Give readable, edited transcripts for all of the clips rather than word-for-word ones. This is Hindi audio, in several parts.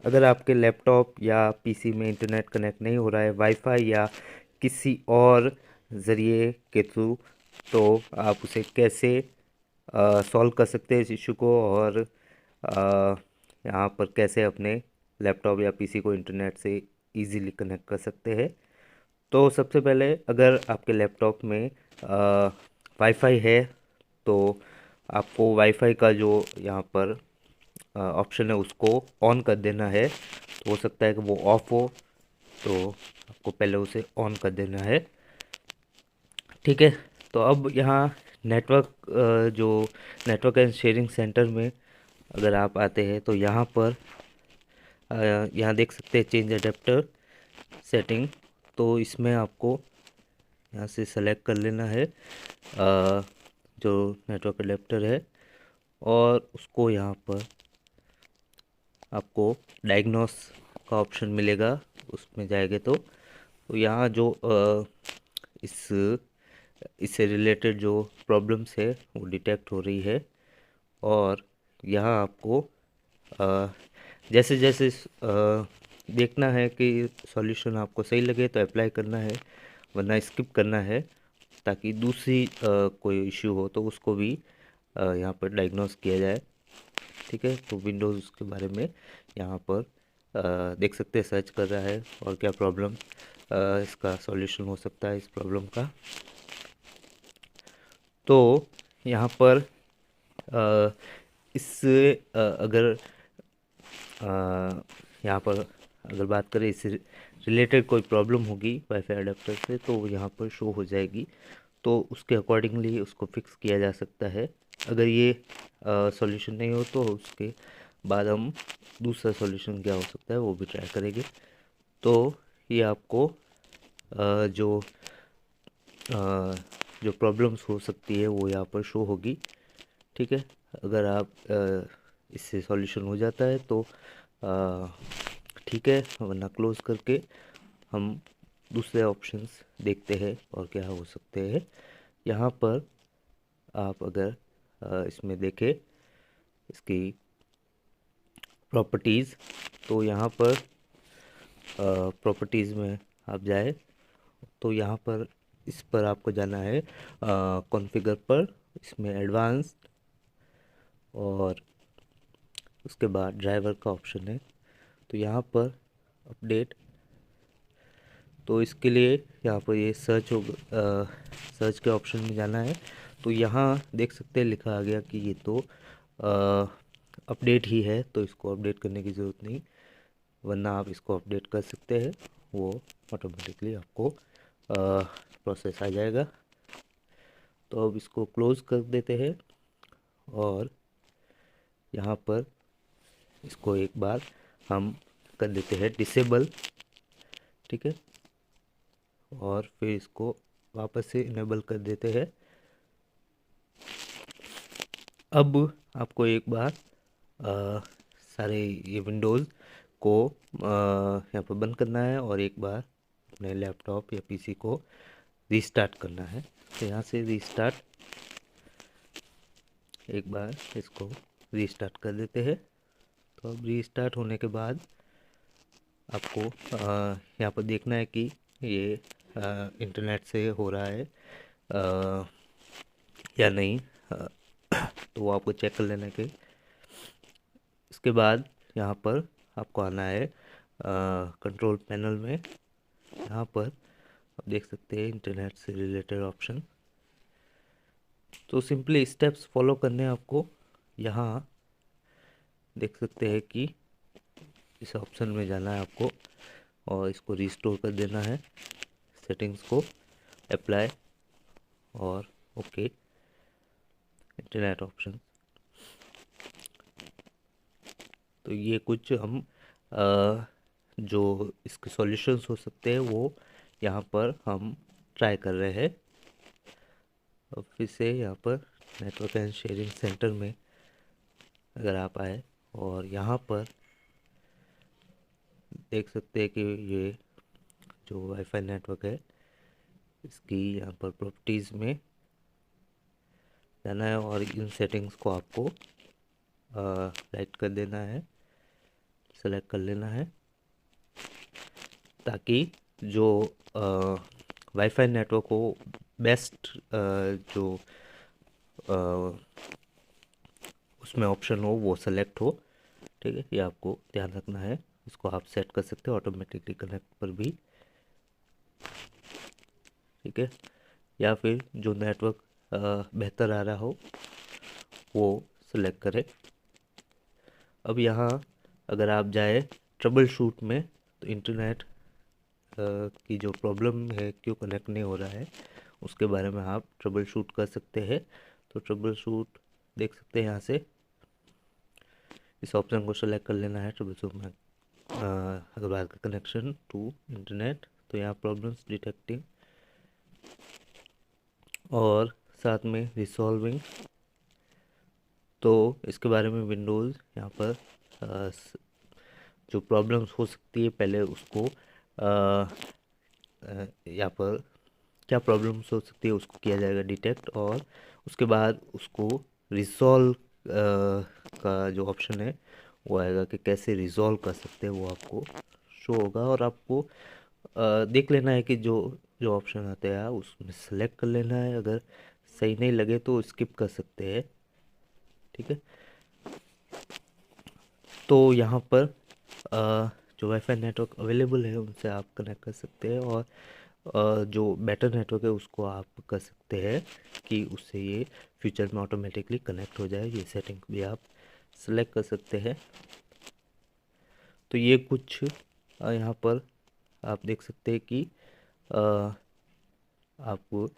अगर आपके लैपटॉप या पीसी में इंटरनेट कनेक्ट नहीं हो रहा है वाईफाई या किसी और ज़रिए के थ्रू, तो आप उसे कैसे सॉल्व कर सकते हैं इस इशू को, और यहाँ पर कैसे अपने लैपटॉप या पीसी को इंटरनेट से इजीली कनेक्ट कर सकते हैं। तो सबसे पहले अगर आपके लैपटॉप में वाईफाई है तो आपको वाईफाई का जो यहाँ पर ऑप्शन है उसको ऑन कर देना है। तो हो सकता है कि वो ऑफ हो, तो आपको पहले उसे ऑन कर देना है। ठीक है। तो अब यहाँ नेटवर्क जो नेटवर्क एंड शेयरिंग सेंटर में अगर आप आते हैं तो यहाँ पर यहाँ देख सकते हैं चेंज अडेप्टर सेटिंग। तो इसमें आपको यहाँ से सेलेक्ट कर लेना है जो नेटवर्क अडेप्टर है, और उसको यहाँ पर आपको डायग्नोस का ऑप्शन मिलेगा, उसमें जाएंगे तो यहाँ जो इस इससे रिलेटेड जो प्रॉब्लम्स है वो डिटेक्ट हो रही है। और यहाँ आपको अ, जैसे जैसे देखना है कि सॉल्यूशन आपको सही लगे तो अप्लाई करना है, वरना स्किप करना है, ताकि दूसरी कोई इश्यू हो तो उसको भी यहाँ पर डायग्नोस किया जाए। ठीक है। तो विंडोज़ के बारे में यहाँ पर देख सकते हैं, सर्च कर रहा है और क्या प्रॉब्लम इसका सॉल्यूशन हो सकता है इस प्रॉब्लम का। तो यहाँ पर अ, इससे अगर यहाँ पर अगर बात करें इससे रिलेटेड कोई प्रॉब्लम होगी वाईफाई अडेप्टर से, तो वो यहाँ पर शो हो जाएगी। तो उसके अकॉर्डिंगली उसको फिक्स किया जा सकता है। अगर ये सॉल्यूशन नहीं हो तो उसके बाद हम दूसरा सॉल्यूशन क्या हो सकता है वो भी ट्राई करेंगे। तो ये आपको जो जो प्रॉब्लम्स हो सकती है वो यहाँ पर शो होगी। ठीक है। अगर आप इससे सॉल्यूशन हो जाता है तो अ, ठीक है, वरना क्लोज करके हम दूसरे ऑप्शंस देखते हैं और क्या हो सकते हैं। यहाँ पर आप अगर इसमें देखें इसकी प्रॉपर्टीज़, तो यहाँ पर प्रॉपर्टीज़ में आप जाए तो यहाँ पर इस पर आपको जाना है कॉन्फ़िगर पर, इसमें एडवांस्ड, और उसके बाद ड्राइवर का ऑप्शन है। तो यहाँ पर अपडेट, तो इसके लिए यहाँ पर ये सर्च हो सर्च के ऑप्शन में जाना है। तो यहाँ देख सकते हैं लिखा आ गया कि ये तो अपडेट ही है, तो इसको अपडेट करने की ज़रूरत नहीं, वरना आप इसको अपडेट कर सकते हैं, वो ऑटोमेटिकली आपको प्रोसेस आ जाएगा। तो अब इसको क्लोज़ कर देते हैं और यहाँ पर इसको एक बार हम कर देते हैं डिसेबल। ठीक है। और फिर इसको वापस से इनेबल कर देते हैं। अब आपको एक बार सारे ये विंडोज़ को यहाँ पर बंद करना है और एक बार अपने लैपटॉप या पीसी को रीस्टार्ट करना है। तो यहाँ से रीस्टार्ट, एक बार इसको रीस्टार्ट कर देते हैं। तो अब रीस्टार्ट होने के बाद आपको यहाँ पर देखना है कि ये इंटरनेट से हो रहा है या नहीं। तो वो आपको चेक कर लेना के इसके बाद यहाँ पर आपको आना है कंट्रोल पैनल में। यहाँ पर आप देख सकते हैं इंटरनेट से रिलेटेड ऑप्शन। तो सिंपली स्टेप्स फॉलो करने हैं आपको। यहाँ देख सकते हैं कि इस ऑप्शन में जाना है आपको और इसको रिस्टोर कर देना है, सेटिंग्स को अप्लाई और ओके इंटरनेट ऑप्शन। तो ये कुछ हम जो इसके सॉल्यूशंस हो सकते हैं वो यहाँ पर हम ट्राई कर रहे हैं। और फिर से यहाँ पर नेटवर्क एंड शेयरिंग सेंटर में अगर आप आए और यहाँ पर देख सकते हैं कि ये जो वाईफाई नेटवर्क है इसकी यहाँ पर प्रॉपर्टीज़ में जाना है और इन सेटिंग्स को आपको राइट कर देना है, सेलेक्ट कर लेना है, ताकि जो वाईफाई नेटवर्क हो बेस्ट जो उसमें ऑप्शन हो वो सेलेक्ट हो। ठीक है, ये आपको ध्यान रखना है। इसको आप सेट कर सकते हो ऑटोमेटिकली कनेक्ट पर भी। ठीक है, या फिर जो नेटवर्क बेहतर आ रहा हो वो सेलेक्ट करें। अब यहाँ अगर आप जाए ट्रबल शूट में, तो इंटरनेट की जो प्रॉब्लम है, क्यों कनेक्ट नहीं हो रहा है, उसके बारे में आप ट्रबल शूट कर सकते हैं। तो ट्रबल शूट देख सकते हैं यहाँ से, इस ऑप्शन को सेलेक्ट कर लेना है। ट्रबल शूट में अगर बात का कनेक्शन टू इंटरनेट, तो यहाँ प्रॉब्लम्स डिटेक्टिंग और साथ में रिसॉल्विंग। तो इसके बारे में विंडोज़ यहाँ पर जो प्रॉब्लम्स हो सकती है पहले उसको यहाँ पर क्या प्रॉब्लम्स हो सकती है उसको किया जाएगा डिटेक्ट, और उसके बाद उसको रिजॉल्व का जो ऑप्शन है वो आएगा कि कैसे रिजॉल्व कर सकते हैं, वो आपको शो होगा। और आपको देख लेना है कि जो जो ऑप्शन आते हैं उसमें सेलेक्ट कर लेना है। अगर सही नहीं लगे तो स्किप कर सकते हैं। ठीक है, तो यहाँ पर जो वाईफाई नेटवर्क अवेलेबल है उनसे आप कनेक्ट कर सकते हैं, और जो बेटर नेटवर्क है उसको आप कर सकते हैं कि उससे ये फ्यूचर में ऑटोमेटिकली कनेक्ट हो जाए। ये सेटिंग भी आप सेलेक्ट कर सकते हैं। तो ये कुछ यहाँ पर आप देख सकते हैं कि आप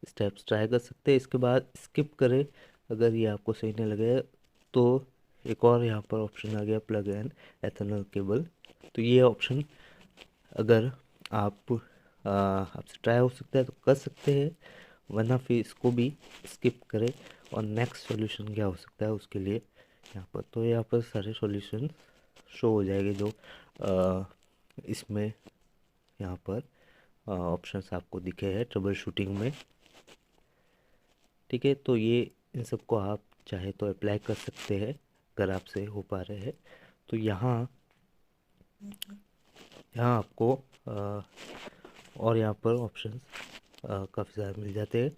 स्टेप्स ट्राई कर सकते हैं। इसके बाद स्किप करें अगर ये आपको सही नहीं लगे तो। एक और यहाँ पर ऑप्शन आ गया प्लग एंड एथरनल केबल। तो ये ऑप्शन अगर आपसे ट्राई हो सकता है तो कर सकते हैं, वरना फिर इसको भी स्किप करें। और नेक्स्ट सॉल्यूशन क्या हो सकता है उसके लिए यहाँ पर, तो यहाँ पर सारे सॉल्यूशन शो हो जाएंगे जो इसमें यहाँ पर ऑप्शंस आपको दिखे हैं ट्रबल शूटिंग में। ठीक है, तो ये इन सबको आप चाहे तो अप्लाई कर सकते हैं अगर आपसे हो पा रहे हैं। तो यहाँ आपको और यहाँ पर ऑप्शंस काफ़ी ज़्यादा मिल जाते हैं।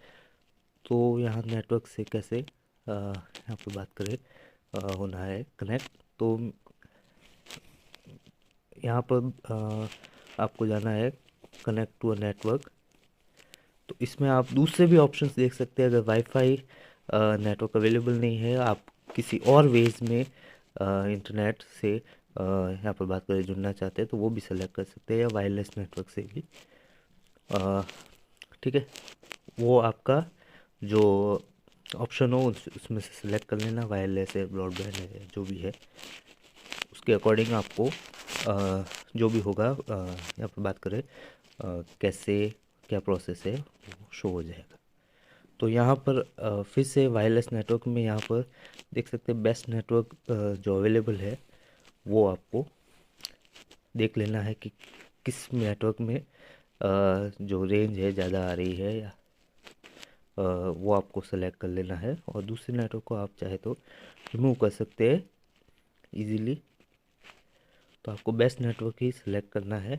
तो यहाँ नेटवर्क से कैसे यहाँ पर बात करें होना है कनेक्ट, तो यहाँ पर आपको जाना है कनेक्ट टू अ नेटवर्क। तो इसमें आप दूसरे भी ऑप्शंस देख सकते हैं। अगर वाईफाई नेटवर्क अवेलेबल नहीं है, आप किसी और वेज में इंटरनेट से यहाँ पर बात करें जुड़ना चाहते हैं, तो वो भी सेलेक्ट कर सकते हैं, या वायरलेस नेटवर्क से भी। ठीक है, वो आपका जो ऑप्शन हो उसमें से सिलेक्ट कर लेना, वायरलेस है, ब्रॉडबैंड है, जो भी है उसके अकॉर्डिंग आपको जो भी होगा यहाँ पर बात करें कैसे क्या प्रोसेस है वो शो हो जाएगा। तो यहाँ पर फिर से वायरलेस नेटवर्क में यहाँ पर देख सकते हैं बेस्ट नेटवर्क जो अवेलेबल है वो आपको देख लेना है कि किस नेटवर्क में जो रेंज है ज़्यादा आ रही है, या वो आपको सेलेक्ट कर लेना है। और दूसरे नेटवर्क को आप चाहे तो रिमूव कर सकते हैं इजीली। तो आपको बेस्ट नेटवर्क ही सिलेक्ट करना है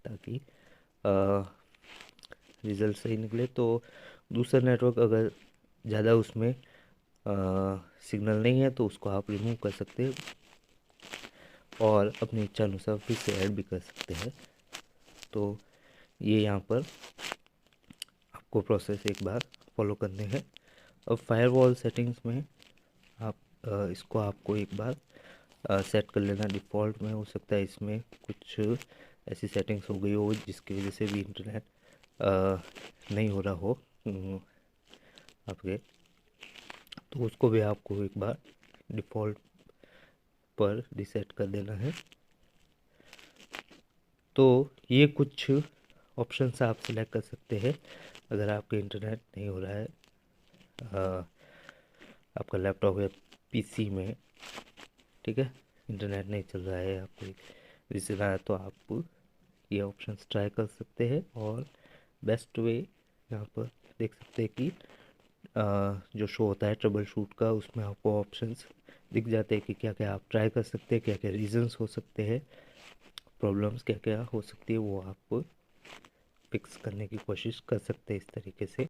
ताकि रिज़ल्ट सही निकले। तो दूसरा नेटवर्क अगर ज़्यादा उसमें सिग्नल नहीं है तो उसको आप रिमूव कर सकते हैं, और अपनी इच्छा अनुसार फिर से ऐड भी कर सकते हैं। तो ये यहाँ पर आपको प्रोसेस एक बार फॉलो करने हैं। अब फायरवॉल सेटिंग्स में आप इसको आपको एक बार सेट कर लेना। डिफ़ॉल्ट में हो सकता है इसमें कुछ ऐसी सेटिंग्स हो गई हो जिसकी वजह से भी इंटरनेट नहीं हो रहा हो आपके, तो उसको भी आपको एक बार डिफ़ॉल्ट पर रीसेट कर देना है। तो ये कुछ ऑप्शंस आप सिलेक्ट कर सकते हैं अगर आपके इंटरनेट नहीं हो रहा है आपका लैपटॉप या पीसी में। ठीक है, इंटरनेट नहीं चल रहा है, आपको रीजन आया तो आप ये ऑप्शंस ट्राई कर सकते हैं। और बेस्ट वे यहाँ पर देख सकते हैं कि जो शो होता है ट्रबल शूट का, उसमें आपको ऑप्शंस दिख जाते हैं कि क्या क्या आप ट्राई कर सकते हैं, क्या क्या रीजंस हो सकते हैं, प्रॉब्लम्स क्या क्या हो सकती है, वो आप फिक्स करने की कोशिश कर सकते हैं इस तरीके से।